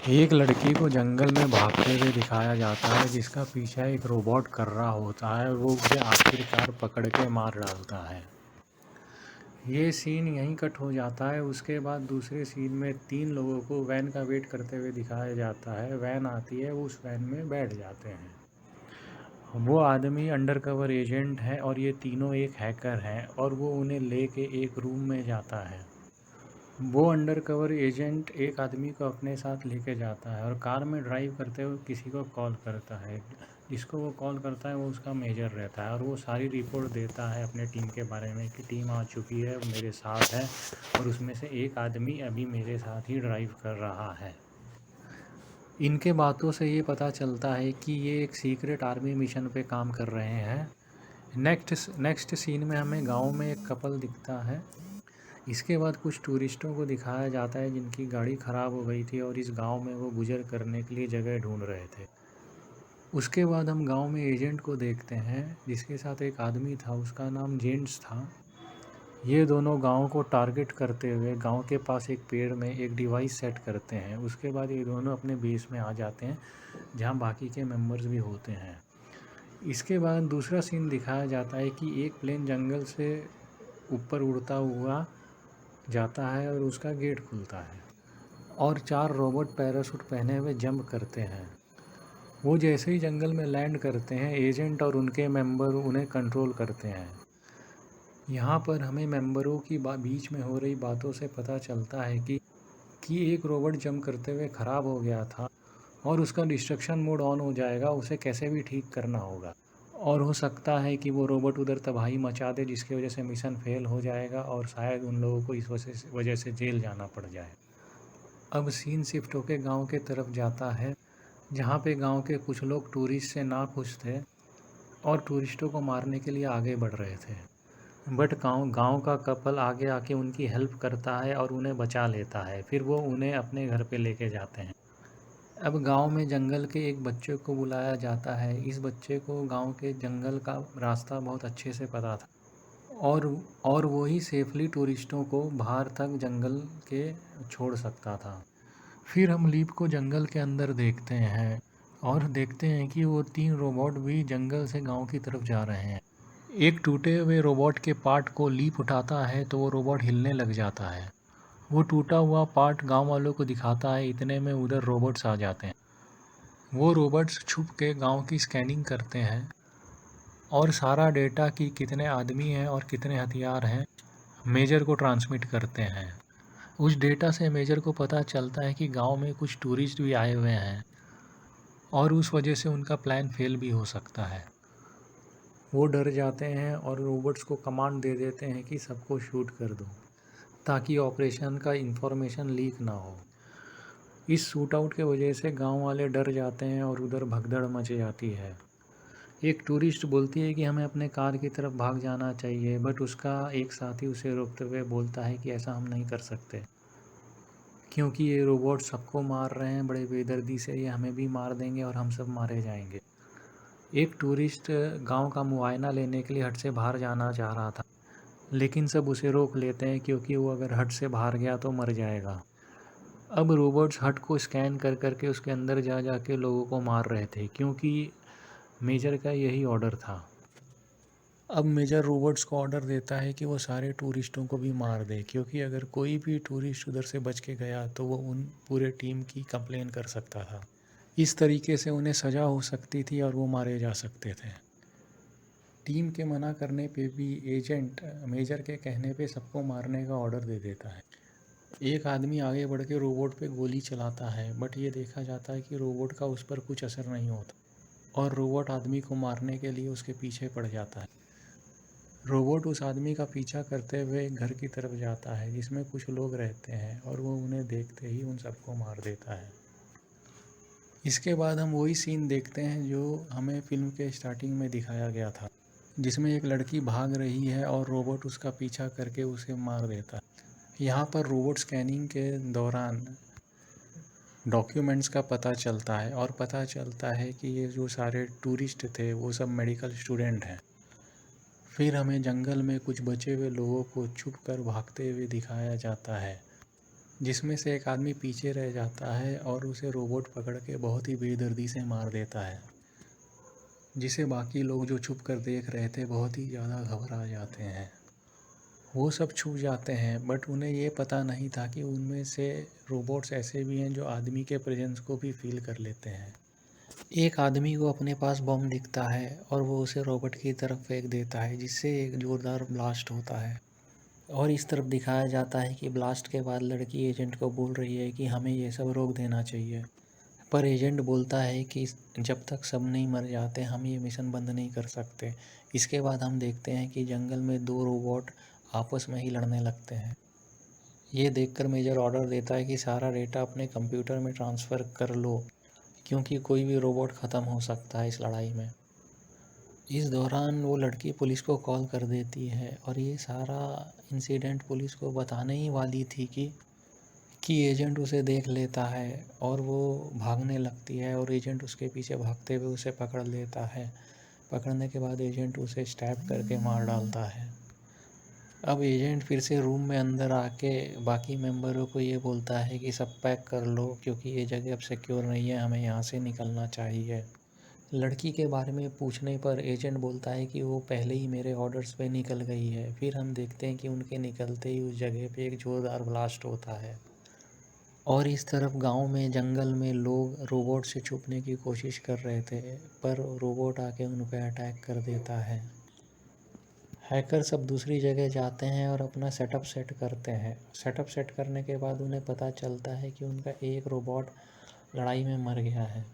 एक लड़की को जंगल में भागते हुए दिखाया जाता है जिसका पीछा एक रोबोट कर रहा होता है और वो उसे आखिरकार पकड़ के मार डालता है। ये सीन यहीं कट हो जाता है। उसके बाद दूसरे सीन में 3 लोगों को वैन का वेट करते हुए दिखाया जाता है। वैन आती है, वो उस वैन में बैठ जाते हैं। वो आदमी अंडरकवर एजेंट है और ये तीनों एक हैकर हैं और वो उन्हें लेके एक रूम में जाता है। वो अंडरकवर एजेंट एक आदमी को अपने साथ लेके जाता है और कार में ड्राइव करते हुए किसी को कॉल करता है। जिसको वो कॉल करता है वो उसका मेजर रहता है और वो सारी रिपोर्ट देता है अपने टीम के बारे में कि टीम आ चुकी है, मेरे साथ है और उसमें से एक आदमी अभी मेरे साथ ही ड्राइव कर रहा है। इनके बातों से ये पता चलता है कि ये एक सीक्रेट आर्मी मिशन पे काम कर रहे हैं। नेक्स्ट सीन में हमें गांव में एक कपल दिखता है। इसके बाद कुछ टूरिस्टों को दिखाया जाता है जिनकी गाड़ी ख़राब हो गई थी और इस गांव में वो गुजर करने के लिए जगह ढूंढ रहे थे। उसके बाद हम गांव में एजेंट को देखते हैं जिसके साथ एक आदमी था, उसका नाम जेम्स था। ये दोनों गांव को टारगेट करते हुए गांव के पास एक पेड़ में एक डिवाइस सेट करते हैं। उसके बाद ये दोनों अपने बेस में आ जाते हैं जहां बाकी के मेंबर्स भी होते हैं। इसके बाद दूसरा सीन दिखाया जाता है कि एक प्लेन जंगल से ऊपर उड़ता हुआ जाता है और उसका गेट खुलता है और 4 रोबोट पैराशूट पहने हुए जंप करते हैं। वो जैसे ही जंगल में लैंड करते हैं, एजेंट और उनके मेंबर उन्हें कंट्रोल करते हैं। यहाँ पर हमें मेंबरों की बीच में हो रही बातों से पता चलता है कि एक रोबोट जंप करते हुए ख़राब हो गया था और उसका डिस्ट्रक्शन मोड ऑन हो जाएगा, उसे कैसे भी ठीक करना होगा। और हो सकता है कि वो रोबोट उधर तबाही मचा दे जिसकी वजह से मिशन फेल हो जाएगा और शायद उन लोगों को इस वजह से जेल जाना पड़ जाए। अब सीन शिफ्ट होकर गांव के तरफ जाता है जहां पे गांव के कुछ लोग टूरिस्ट से नाखुश थे और टूरिस्टों को मारने के लिए आगे बढ़ रहे थे। बट गांव का कपल आगे आके उनकी हेल्प करता है और उन्हें बचा लेता है। फिर वो उन्हें अपने घर पे लेके जाते हैं। अब गांव में जंगल के एक बच्चे को बुलाया जाता है। इस बच्चे को गांव के जंगल का रास्ता बहुत अच्छे से पता था और और वो ही सेफली टूरिस्टों को बाहर तक जंगल के छोड़ सकता था। फिर हम लीप को जंगल के अंदर देखते हैं और देखते हैं कि वो 3 रोबोट भी जंगल से गांव की तरफ जा रहे हैं। एक टूटे हुए रोबोट के पार्ट को लीप उठाता है तो वो रोबोट हिलने लग जाता है। वो टूटा हुआ पार्ट गांव वालों को दिखाता है, इतने में उधर रोबोट्स आ जाते हैं। वो रोबोट्स छुप के गांव की स्कैनिंग करते हैं और सारा डेटा कि कितने आदमी हैं और कितने हथियार हैं मेजर को ट्रांसमिट करते हैं। उस डेटा से मेजर को पता चलता है कि गांव में कुछ टूरिस्ट भी आए हुए हैं और उस वजह से उनका प्लान फेल भी हो सकता है। वो डर जाते हैं और रोबोट्स को कमांड दे देते हैं कि सबको शूट कर दो ताकि ऑपरेशन का इंफॉर्मेशन लीक ना हो। इस शूट आउट के वजह से गांव वाले डर जाते हैं और उधर भगदड़ मच जाती है। एक टूरिस्ट बोलती है कि हमें अपने कार की तरफ भाग जाना चाहिए, बट उसका एक साथी उसे रोकते हुए बोलता है कि ऐसा हम नहीं कर सकते क्योंकि ये रोबोट सबको मार रहे हैं बड़े बेदर्दी से, ये हमें भी मार देंगे और हम सब मारे जाएंगे। एक टूरिस्ट गांव का मुआयना लेने के लिए हट से बाहर जाना चाह रहा था, लेकिन सब उसे रोक लेते हैं क्योंकि वो अगर हट से बाहर गया तो मर जाएगा। अब रोबोट्स हट को स्कैन कर करके उसके अंदर जा जाके लोगों को मार रहे थे क्योंकि मेजर का यही ऑर्डर था। अब मेजर रोबोट्स को ऑर्डर देता है कि वो सारे टूरिस्टों को भी मार दे क्योंकि अगर कोई भी टूरिस्ट उधर से बच के गया तो वो उन पूरे टीम की कंप्लेन कर सकता था। इस तरीके से उन्हें सज़ा हो सकती थी और वो मारे जा सकते थे। टीम के मना करने पे भी एजेंट मेजर के कहने पे सबको मारने का ऑर्डर दे देता है। एक आदमी आगे बढ़ के रोबोट पे गोली चलाता है, बट ये देखा जाता है कि रोबोट का उस पर कुछ असर नहीं होता और रोबोट आदमी को मारने के लिए उसके पीछे पड़ जाता है। रोबोट उस आदमी का पीछा करते हुए घर की तरफ जाता है जिसमें कुछ लोग रहते हैं और वो उन्हें देखते ही उन सबको मार देता है। इसके बाद हम वही सीन देखते हैं जो हमें फिल्म के स्टार्टिंग में दिखाया गया था, जिसमें एक लड़की भाग रही है और रोबोट उसका पीछा करके उसे मार देता है। यहाँ पर रोबोट स्कैनिंग के दौरान डॉक्यूमेंट्स का पता चलता है और पता चलता है कि ये जो सारे टूरिस्ट थे वो सब मेडिकल स्टूडेंट हैं। फिर हमें जंगल में कुछ बचे हुए लोगों को छुप कर भागते हुए दिखाया जाता है जिसमें से एक आदमी पीछे रह जाता है और उसे रोबोट पकड़ के बहुत ही बेदर्दी से मार देता है, जिसे बाकी लोग जो छुप कर देख रहे थे बहुत ही ज़्यादा घबरा जाते हैं। वो सब छुप जाते हैं, बट उन्हें ये पता नहीं था कि उनमें से रोबोट्स ऐसे भी हैं जो आदमी के प्रेजेंस को भी फील कर लेते हैं। एक आदमी को अपने पास बम दिखता है और वो उसे रोबोट की तरफ फेंक देता है, जिससे एक ज़ोरदार ब्लास्ट होता है। और इस तरफ दिखाया जाता है कि ब्लास्ट के बाद लड़की एजेंट को बोल रही है कि हमें ये सब रोक देना चाहिए, पर एजेंट बोलता है कि जब तक सब नहीं मर जाते हम ये मिशन बंद नहीं कर सकते। इसके बाद हम देखते हैं कि जंगल में दो रोबोट आपस में ही लड़ने लगते हैं। ये देखकर मेजर ऑर्डर देता है कि सारा डेटा अपने कंप्यूटर में ट्रांसफ़र कर लो, क्योंकि कोई भी रोबोट ख़त्म हो सकता है इस लड़ाई में। इस दौरान वो लड़की पुलिस को कॉल कर देती है और ये सारा इंसिडेंट पुलिस को बताने ही वाली थी कि एजेंट उसे देख लेता है और वो भागने लगती है और एजेंट उसके पीछे भागते हुए उसे पकड़ लेता है। पकड़ने के बाद एजेंट उसे स्टैब करके मार डालता है। अब एजेंट फिर से रूम में अंदर आके बाकी मेंबरों को ये बोलता है कि सब पैक कर लो, क्योंकि ये जगह अब सिक्योर नहीं है, हमें यहाँ से निकलना चाहिए। लड़की के बारे में पूछने पर एजेंट बोलता है कि वो पहले ही मेरे ऑर्डर्स पे निकल गई है। फिर हम देखते हैं कि उनके निकलते ही उस जगह पे एक ज़ोरदार ब्लास्ट होता है और इस तरफ गांव में जंगल में लोग रोबोट से छुपने की कोशिश कर रहे थे, पर रोबोट आके उन पर अटैक कर देता है। हैकर सब दूसरी जगह जाते हैं और अपना सेटअप सेट करते हैं। सेटअप सेट करने के बाद उन्हें पता चलता है कि उनका एक रोबोट लड़ाई में मर गया है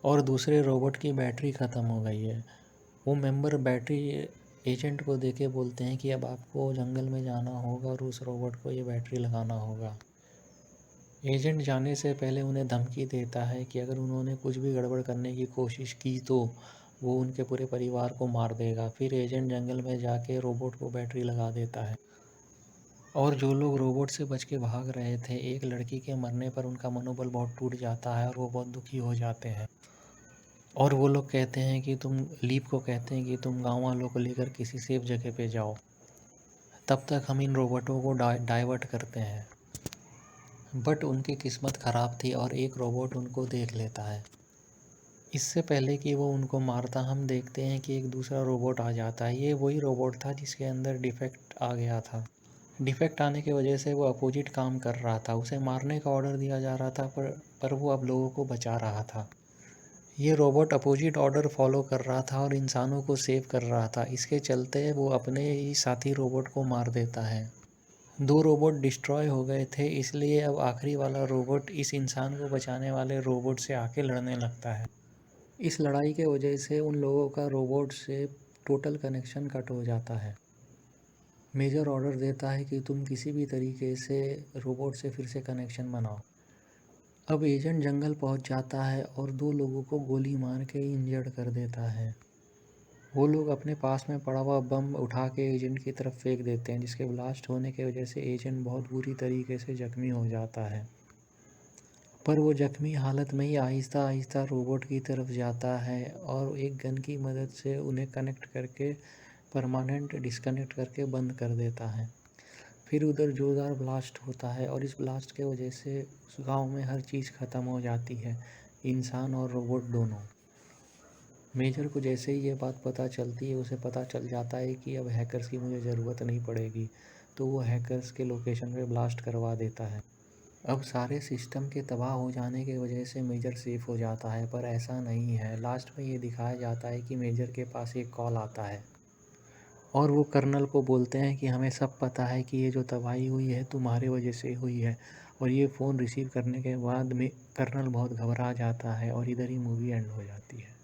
और दूसरे रोबोट की बैटरी ख़त्म हो गई है। वो मेंबर बैटरी एजेंट को देके बोलते हैं कि अब आपको जंगल में जाना होगा और उस रोबोट को ये बैटरी लगाना होगा। एजेंट जाने से पहले उन्हें धमकी देता है कि अगर उन्होंने कुछ भी गड़बड़ करने की कोशिश की तो वो उनके पूरे परिवार को मार देगा। फिर एजेंट जंगल में जाके रोबोट को बैटरी लगा देता है और जो लोग रोबोट से बच के भाग रहे थे, एक लड़की के मरने पर उनका मनोबल बहुत टूट जाता है और वो बहुत दुखी हो जाते हैं। और वो लोग कहते हैं कि लीप को कहते हैं कि तुम गाँव वालों को लेकर किसी सेफ जगह पे जाओ, तब तक हम इन रोबोटों को डाइवर्ट करते हैं। बट उनकी किस्मत ख़राब थी और एक रोबोट उनको देख लेता है। इससे पहले कि वो उनको मारता, हम देखते हैं कि एक दूसरा रोबोट आ जाता है। ये वही रोबोट था जिसके अंदर डिफेक्ट आ गया था। डिफेक्ट आने की वजह से वो अपोजिट काम कर रहा था। उसे मारने का ऑर्डर दिया जा रहा था, पर वो अब लोगों को बचा रहा था। ये रोबोट अपोजिट ऑर्डर फॉलो कर रहा था और इंसानों को सेव कर रहा था। इसके चलते वो अपने ही साथी रोबोट को मार देता है। दो रोबोट डिस्ट्रॉय हो गए थे, इसलिए अब आखिरी वाला रोबोट इस इंसान को बचाने वाले रोबोट से आके लड़ने लगता है। इस लड़ाई के वजह से उन लोगों का रोबोट से टोटल कनेक्शन कट हो जाता है। मेजर ऑर्डर देता है कि तुम किसी भी तरीके से रोबोट से फिर से कनेक्शन बनाओ। अब एजेंट जंगल पहुंच जाता है और दो लोगों को गोली मार के इंजर्ड कर देता है। वो लोग अपने पास में पड़ा हुआ बम उठा के एजेंट की तरफ फेंक देते हैं, जिसके ब्लास्ट होने की वजह से एजेंट बहुत बुरी तरीके से जख्मी हो जाता है। पर वो जख्मी हालत में ही आहिस्ता आहिस्ता रोबोट की तरफ जाता है और एक गन की मदद से उन्हें कनेक्ट करके परमानेंट डिस्कनेक्ट करके बंद कर देता है। फिर उधर जोरदार ब्लास्ट होता है और इस ब्लास्ट के वजह से उस गांव में हर चीज़ ख़त्म हो जाती है, इंसान और रोबोट दोनों। मेजर को जैसे ही ये बात पता चलती है, उसे पता चल जाता है कि अब हैकर्स की मुझे ज़रूरत नहीं पड़ेगी, तो वो हैकर्स के लोकेशन पे ब्लास्ट करवा देता है। अब सारे सिस्टम के तबाह हो जाने की वजह से मेजर सेफ हो जाता है, पर ऐसा नहीं है। लास्ट में ये दिखाया जाता है कि मेजर के पास एक कॉल आता है और वो कर्नल को बोलते हैं कि हमें सब पता है कि ये जो तबाही हुई है तुम्हारी वजह से हुई है। और ये फ़ोन रिसीव करने के बाद में कर्नल बहुत घबरा जाता है और इधर ही मूवी एंड हो जाती है।